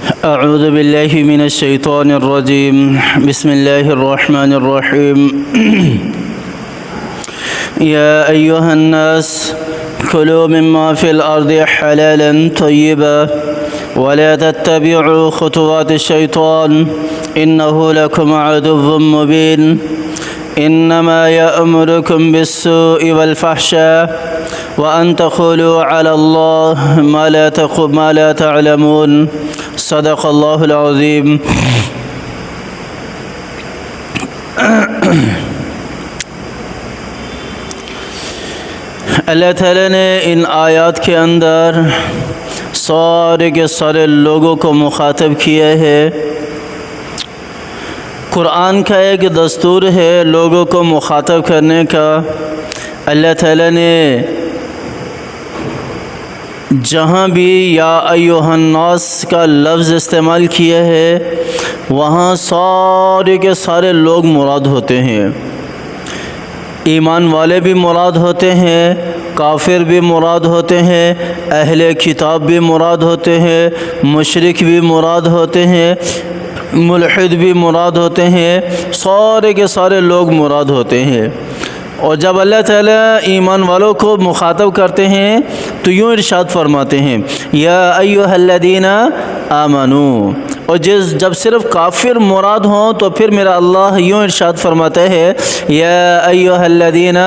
أعوذ بالله من الشيطان الرجيم. بسم الله الرحمن الرحيم. يا أيها الناس كلوا مما في الأرض حلالا طيبا ولا تتبعوا خطوات الشيطان إنه لكم عدو مبين. إنما يأمركم بالسوء والفحشاء وأن تقولوا على الله ما لا تعلمون. صدق الله العظيم. اللہ تعالیٰ نے ان آیات کے اندر سارے کے سارے لوگوں کو مخاطب کیا ہے. قرآن کا ایک دستور ہے لوگوں کو مخاطب کرنے کا. اللہ تعالیٰ نے جہاں بھی یا ایھا الناس کا لفظ استعمال کیا ہے وہاں سارے کے سارے لوگ مراد ہوتے ہیں. ایمان والے بھی مراد ہوتے ہیں، کافر بھی مراد ہوتے ہیں، اہل کتاب بھی مراد ہوتے ہیں، مشرک بھی مراد ہوتے ہیں، ملحد بھی مراد ہوتے ہیں، سارے کے سارے لوگ مراد ہوتے ہیں. اور جب اللہ تعالیٰ ایمان والوں کو مخاطب کرتے ہیں تو یوں ارشاد فرماتے ہیں یا ایھا الذین آمنو. اور جب صرف کافر مراد ہوں تو پھر میرا اللہ یوں ارشاد فرماتا ہے یا ایھا الذین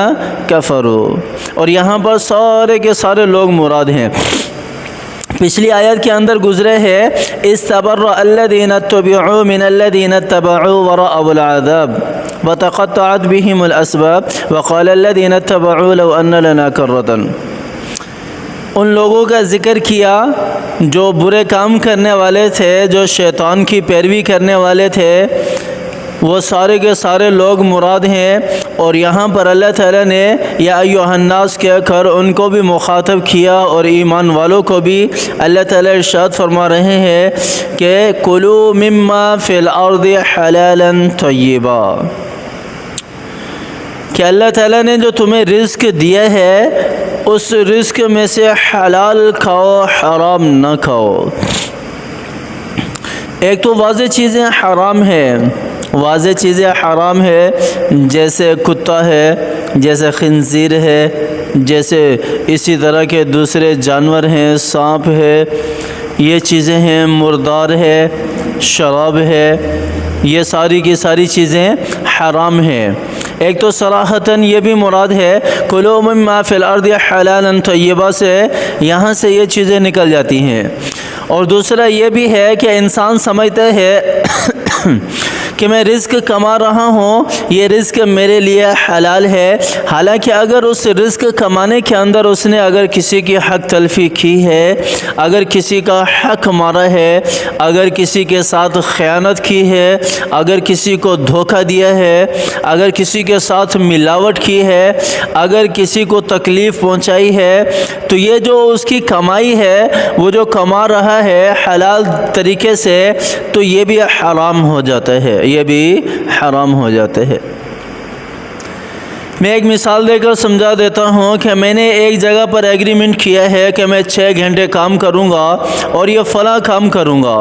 کفروا. اور یہاں پر سارے کے سارے لوگ مراد ہیں. پچھلی آیت کے اندر گزرے ہے استبرأ الذین اتبعوا من الذین اتبعوا ورأوا العذاب وتقطعت بهم الاسباب وقال الذین اتبعوا لو ان لنا کرۃ. ان لوگوں کا ذکر کیا جو برے کام کرنے والے تھے، جو شیطان کی پیروی کرنے والے تھے، وہ سارے کے سارے لوگ مراد ہیں. اور یہاں پر اللہ تعالیٰ نے یا ایھا الناس کہہ کر ان کو بھی مخاطب کیا اور ایمان والوں کو بھی. اللہ تعالیٰ ارشاد فرما رہے ہیں کہ کلوا مما فی الارض حلالا طیبا، کہ اللہ تعالیٰ نے جو تمہیں رزق دیا ہے اس رزق میں سے حلال کھاؤ، حرام نہ کھاؤ. ایک تو واضح چیزیں حرام ہے، واضح چیزیں حرام ہے، جیسے کتا ہے، جیسے خنزیر ہے، جیسے اسی طرح کے دوسرے جانور ہیں، سانپ ہے، یہ چیزیں ہیں، مردار ہے، شراب ہے، یہ ساری کی ساری چیزیں حرام ہیں. ایک تو صراحتاً یہ بھی مراد ہے کلوا مما فی الارض حلالا طیبا سے، یہاں سے یہ چیزیں نکل جاتی ہیں. اور دوسرا یہ بھی ہے کہ انسان سمجھتا ہے کہ میں رزق کما رہا ہوں، یہ رزق میرے لیے حلال ہے. حالانکہ اگر اس رزق کمانے کے اندر اس نے اگر کسی کی حق تلفی کی ہے، اگر کسی کا حق مارا ہے، اگر کسی کے ساتھ خیانت کی ہے، اگر کسی کو دھوکہ دیا ہے، اگر کسی کے ساتھ ملاوٹ کی ہے، اگر کسی کو تکلیف پہنچائی ہے، تو یہ جو اس کی کمائی ہے، وہ جو کما رہا ہے حلال طریقے سے، تو یہ بھی حرام ہو جاتا ہے، یہ بھی حرام ہو جاتے ہیں. میں ایک مثال دے کر سمجھا دیتا ہوں کہ میں نے ایک جگہ پر ایگریمنٹ کیا ہے کہ میں 6 گھنٹے کام کروں گا اور یہ فلاں کام کروں گا،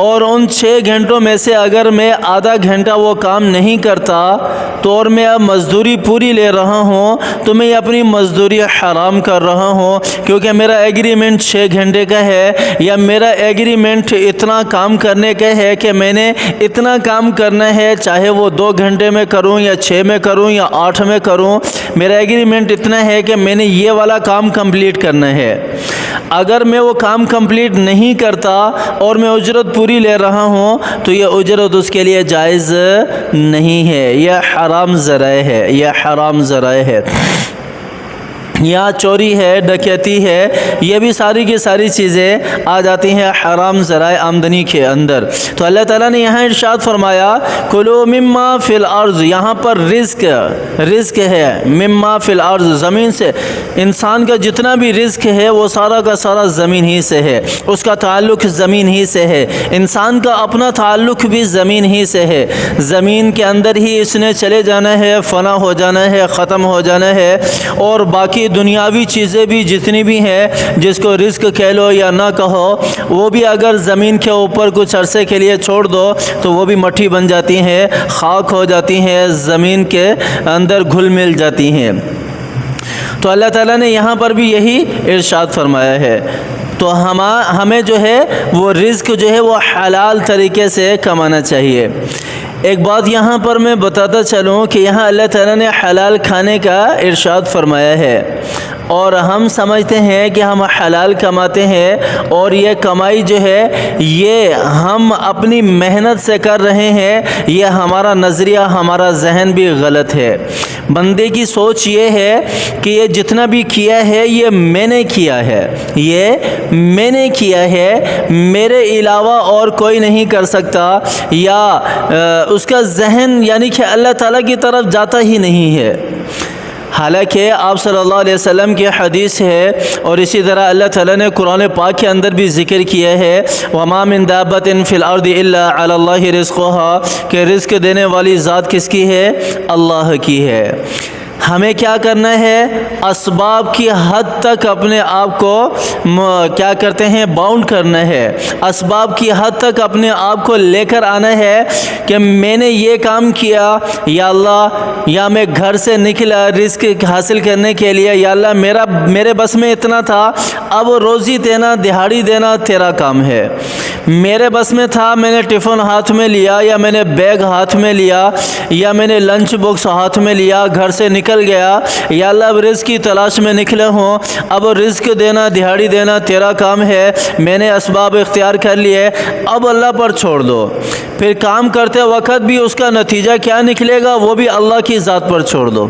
اور ان 6 گھنٹوں میں سے اگر میں آدھا گھنٹہ وہ کام نہیں کرتا تو اور میں اب مزدوری پوری لے رہا ہوں تو میں اپنی مزدوری حرام کر رہا ہوں، کیونکہ میرا ایگریمنٹ 6 گھنٹے کا ہے، یا میرا ایگریمنٹ اتنا کام کرنے کا ہے کہ میں نے اتنا کام کرنا ہے، چاہے وہ 2 گھنٹے میں کروں یا 6 میں کروں یا 8 میں کروں، میرا ایگریمنٹ اتنا ہے کہ میں نے یہ والا کام کمپلیٹ کرنا ہے. اگر میں وہ کام کمپلیٹ نہیں کرتا اور میں اجرت پوری لے رہا ہوں تو یہ اجرت اس کے لیے جائز نہیں ہے، یہ حرام ذرائع ہے، یہ حرام ذرائع ہے. یہاں چوری ہے، ڈکیتی ہے، یہ بھی ساری کی ساری چیزیں آ جاتی ہیں حرام ذرائع آمدنی کے اندر. تو اللہ تعالیٰ نے یہاں ارشاد فرمایا کلوا مما فی الارض، یہاں پر رزق ہے، مما فی الارض زمین سے. انسان کا جتنا بھی رزق ہے وہ سارا کا سارا زمین ہی سے ہے، اس کا تعلق زمین ہی سے ہے. انسان کا اپنا تعلق بھی زمین ہی سے ہے، زمین کے اندر ہی اس نے چلے جانا ہے، فنا ہو جانا ہے، ختم ہو جانا ہے، اور باقی دنیاوی چیزیں بھی جتنی بھی ہیں، جس کو رزق کہہ لو یا نہ کہو، وہ بھی اگر زمین کے اوپر کچھ عرصے کے لیے چھوڑ دو تو وہ بھی مٹی بن جاتی ہیں، خاک ہو جاتی ہیں، زمین کے اندر گھل مل جاتی ہیں۔ تو اللہ تعالیٰ نے یہاں پر بھی یہی ارشاد فرمایا ہے۔ تو ہمیں جو ہے وہ رزق جو ہے وہ حلال طریقے سے کمانا چاہیے۔ ایک بات یہاں پر میں بتاتا چلوں کہ یہاں اللہ تعالیٰ نے حلال کھانے کا ارشاد فرمایا ہے، اور ہم سمجھتے ہیں کہ ہم حلال کماتے ہیں، اور یہ کمائی جو ہے یہ ہم اپنی محنت سے کر رہے ہیں۔ یہ ہمارا نظریہ، ہمارا ذہن بھی غلط ہے۔ بندے کی سوچ یہ ہے کہ یہ جتنا بھی کیا ہے یہ میں نے کیا ہے، یہ میں نے کیا ہے، میرے علاوہ اور کوئی نہیں کر سکتا، یا اس کا ذہن یعنی کہ اللہ تعالیٰ کی طرف جاتا ہی نہیں ہے۔ حالانکہ آپ صلی اللہ علیہ وسلم کی حدیث ہے، اور اسی طرح اللہ تعالیٰ نے قرآن پاک کے اندر بھی ذکر کیا ہے، وَمَا مِن دَابَّةٍ فِي الْأَرْضِ إِلَّا عَلَى اللَّهِ رِزْقُهَا، کہ رزق دینے والی ذات کس کی ہے؟ اللہ کی ہے۔ ہمیں کیا کرنا ہے؟ اسباب کی حد تک اپنے آپ کو کیا کرتے ہیں؟ باؤنڈ کرنا ہے۔ اسباب کی حد تک اپنے آپ کو لے کر آنا ہے کہ میں نے یہ کام کیا یا اللہ، یا میں گھر سے نکلا رزق حاصل کرنے کے لیے، یا اللہ میرے بس میں اتنا تھا، اب روزی دینا، دہاڑی دینا تیرا کام ہے۔ میرے بس میں تھا، میں نے ٹفن ہاتھ میں لیا، یا میں نے بیگ ہاتھ میں لیا، یا میں نے لنچ باکس ہاتھ میں لیا، گھر سے نکل گیا، یا اللہ اب رزق کی تلاش میں نکلے ہوں، اب رزق دینا، دہاڑی دینا تیرا کام ہے، میں نے اسباب اختیار کر لیے، اب اللہ پر چھوڑ دو۔ پھر کام کرتے وقت بھی اس کا نتیجہ کیا نکلے گا وہ بھی اللہ کی ذات پر چھوڑ دو،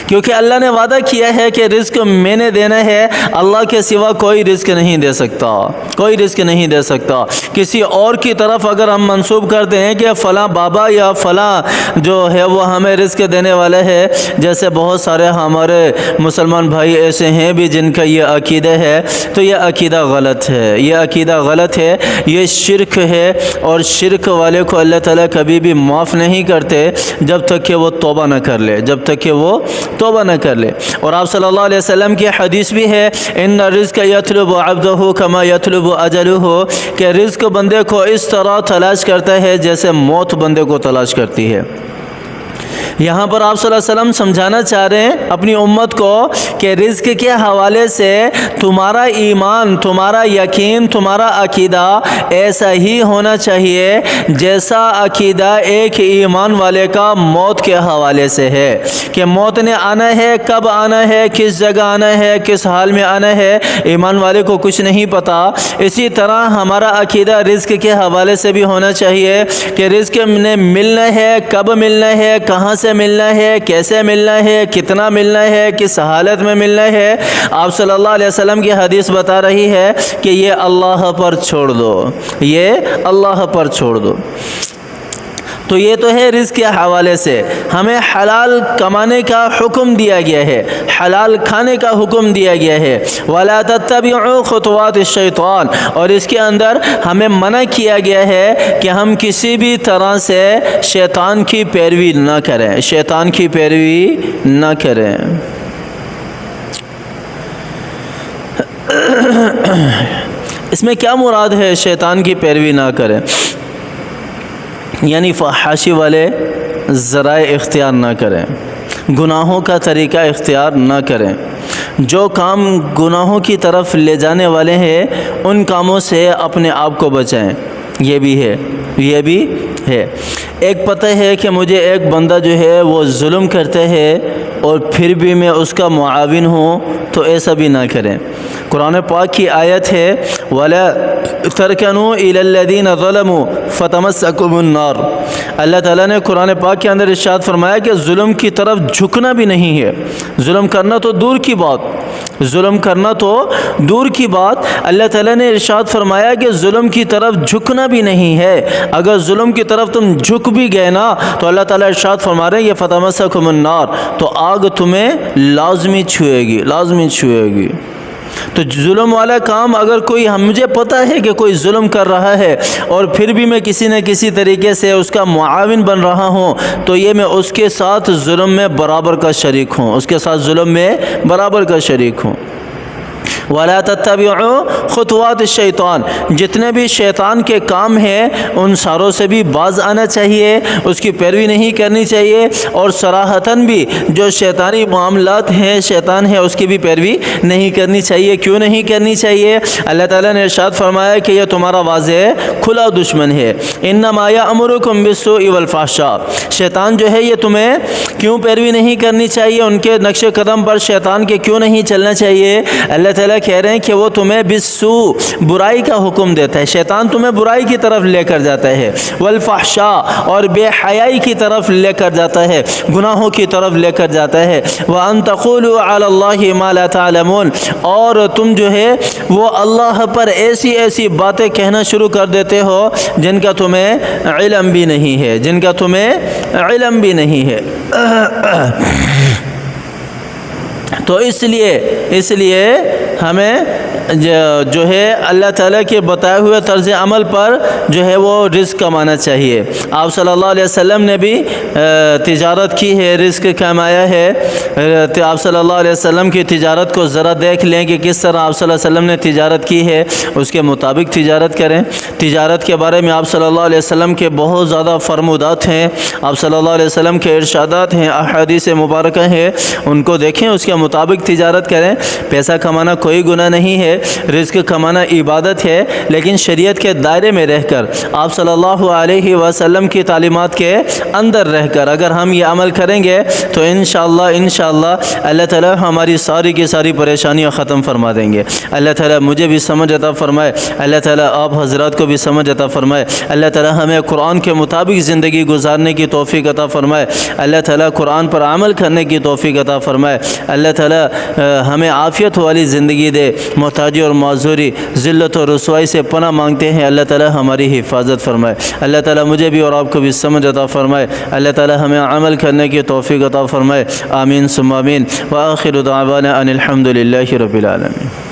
کیونکہ اللہ نے وعدہ کیا ہے کہ رزق میں نے دینا ہے، اللہ کے سوا کوئی رزق نہیں دے سکتا، کوئی رزق نہیں دے سکتا۔ کسی اور کی طرف اگر ہم منسوب کرتے ہیں کہ فلاں بابا یا فلاں جو ہے وہ ہمیں رزق دینے والا ہے، جیسے بہت سارے ہمارے مسلمان بھائی ایسے ہیں بھی جن کا یہ عقیدہ ہے، تو یہ عقیدہ غلط ہے، یہ عقیدہ غلط ہے، یہ شرک ہے، اور شرک والے کو اللہ تعالیٰ کبھی بھی معاف نہیں کرتے جب تک کہ وہ توبہ نہ کر لے، جب تک کہ وہ توبہ نہ کر لے۔ اور آپ صلی اللہ علیہ وسلم کی حدیث بھی ہے، ان الرزق یطلب عبدہ کما یطلب اجلہ، کہ رزق بندے کو اس طرح تلاش کرتا ہے جیسے موت بندے کو تلاش کرتی ہے۔ یہاں پر آپ صلی اللہ علیہ وسلم سمجھانا چاہ رہے ہیں اپنی امت کو کہ رزق کے حوالے سے تمہارا ایمان، تمہارا یقین، تمہارا عقیدہ ایسا ہی ہونا چاہیے جیسا عقیدہ ایک ایمان والے کا موت کے حوالے سے ہے، کہ موت نے آنا ہے، کب آنا ہے، کس جگہ آنا ہے، کس حال میں آنا ہے، ایمان والے کو کچھ نہیں پتا۔ اسی طرح ہمارا عقیدہ رزق کے حوالے سے بھی ہونا چاہیے کہ رزق نے ملنا ہے، کب ملنا ہے، کہاں سے ملنا ہے، کیسے ملنا ہے، کتنا ملنا ہے، کس حالت میں ملنا ہے۔ آپ صلی اللہ علیہ وسلم کی حدیث بتا رہی ہے کہ یہ اللہ پر چھوڑ دو، یہ اللہ پر چھوڑ دو۔ تو یہ تو ہے رزق کے حوالے سے ہمیں حلال کمانے کا حکم دیا گیا ہے، حلال کھانے کا حکم دیا گیا ہے۔ وَلَا تَتَّبِعُوا خُطُوَاتِ الشَّيْطَانِ، اور اس کے اندر ہمیں منع کیا گیا ہے کہ ہم کسی بھی طرح سے شیطان کی پیروی نہ کریں، شیطان کی پیروی نہ کریں۔ اس میں کیا مراد ہے شیطان کی پیروی نہ کریں؟ یعنی فحاشی والے ذرائع اختیار نہ کریں، گناہوں کا طریقہ اختیار نہ کریں، جو کام گناہوں کی طرف لے جانے والے ہیں ان کاموں سے اپنے آپ کو بچائیں۔ یہ بھی ہے، یہ بھی ہے۔ ایک پتہ ہے کہ مجھے ایک بندہ جو ہے وہ ظلم کرتا ہے اور پھر بھی میں اس کا معاون ہوں، تو ایسا بھی نہ کریں۔ قرآن پاک کی آیت ہے وَلَا تَرْكَنُوا إِلَى الَّذِينَ ظَلَمُوا فَتَمَسَّكُمُ النَّارُ۔ اللہ تعالیٰ نے قرآن پاک کے اندر ارشاد فرمایا کہ ظلم کی طرف جھکنا بھی نہیں ہے۔ ظلم کرنا تو دور کی بات، ظلم کرنا تو دور کی بات، اللہ تعالیٰ نے ارشاد فرمایا کہ ظلم کی طرف جھکنا بھی نہیں ہے۔ اگر ظلم کی طرف تم جھک بھی گئے نا تو اللہ تعالیٰ ارشاد فرما رہے ہیں یہ فَتَمَسَّكُمُ النَّارُ، تو آگ تمہیں لازمی چھوئے گی، لازمی چھوئے گی۔ تو ظلم والا کام اگر کوئی مجھے پتہ ہے کہ کوئی ظلم کر رہا ہے اور پھر بھی میں کسی نہ کسی طریقے سے اس کا معاون بن رہا ہوں، تو یہ میں اس کے ساتھ ظلم میں برابر کا شریک ہوں، اس کے ساتھ ظلم میں برابر کا شریک ہوں۔ وَلَا تَتَّبِعُوا خُطُوَاتِ الشَّيْطَانِ، جتنے بھی شیطان کے کام ہیں ان ساروں سے بھی باز آنا چاہیے، اس کی پیروی نہیں کرنی چاہیے، اور صراحتاً بھی جو شیطانی معاملات ہیں شیطان ہے اس کی بھی پیروی نہیں کرنی چاہیے۔ کیوں نہیں کرنی چاہیے؟ اللہ تعالیٰ نے ارشاد فرمایا کہ یہ تمہارا واضح کھلا دشمن ہے۔ انما یأمرکم بالسوء والفحشاء، شیطان جو ہے یہ تمہیں کیوں پیروی نہیں کرنی چاہیے، ان کے نقش قدم پر شیطان کے کیوں نہیں چلنا چاہیے؟ اللہ تعالیٰ کہہ رہے ہیں کہ وہ تمہیں بالسوء، برائی کا حکم دیتا ہے، شیطان تمہیں برائی کی طرف لے کر جاتا ہے، والفحشاء، اور بے حیائی کی طرف لے کر جاتا ہے، گناہوں کی طرف لے کر جاتا ہے، وَأَن تَقُولُوا عَلَى اللَّهِ مَا لَا تَعْلَمُونَ، اور تم جو ہے وہ اللہ پر ایسی ایسی باتیں کہنا شروع کر دیتے ہو جن کا تمہیں علم بھی نہیں ہے، جن کا تمہیں علم بھی نہیں ہے۔ تو اس لیے ہمیں جو ہے اللہ تعالیٰ کے بتائے ہوئے طرز عمل پر جو ہے وہ رزق کمانا چاہیے۔ آپ صلی اللہ علیہ وسلم نے بھی تجارت کی ہے، رزق کمایا ہے۔ آپ صلی اللہ علیہ وسلم کی تجارت کو ذرا دیکھ لیں کہ کس طرح آپ صلی اللہ علیہ وسلم نے تجارت کی ہے، اس کے مطابق تجارت کریں۔ تجارت کے بارے میں آپ صلی اللہ علیہ وسلم کے بہت زیادہ فرمودات ہیں، آپ صلی اللہ علیہ وسلم کے ارشادات ہیں، احادیث مبارکہ ہیں، ان کو دیکھیں، اس کے مطابق تجارت کریں۔ پیسہ کمانا کوئی گناہ نہیں ہے، رزق کمانا عبادت ہے، لیکن شریعت کے دائرے میں رہ کر، آپ صلی اللہ علیہ وسلم کی تعلیمات کے اندر رہ کر اگر ہم یہ عمل کریں گے تو انشاءاللہ اللہ تعالیٰ ہماری ساری کی ساری پریشانیاں ختم فرما دیں گے۔ اللہ تعالیٰ مجھے بھی سمجھ عطا فرمائے، اللہ تعالیٰ آپ حضرات کو بھی سمجھ عطا فرمائے، اللہ تعالیٰ ہمیں قرآن کے مطابق زندگی گزارنے کی توفیق عطا فرمائے، اللہ تعالیٰ قرآن پر عمل کرنے کی توفیق عطا فرمائے، اللہ تعالیٰ ہمیں عافیت والی زندگی دے، محتاجی اور معذوری، ذلت اور رسوائی سے پناہ مانگتے ہیں، اللہ تعالیٰ ہماری حفاظت فرمائے، اللہ تعالیٰ مجھے بھی اور آپ کو بھی سمجھ عطا فرمائے، اللہ تعالیٰ ہمیں عمل کرنے کی توفیق عطا فرمائے، آمین ثم آمین، وآخر دعوانا ان الحمد للہ رب العالمین۔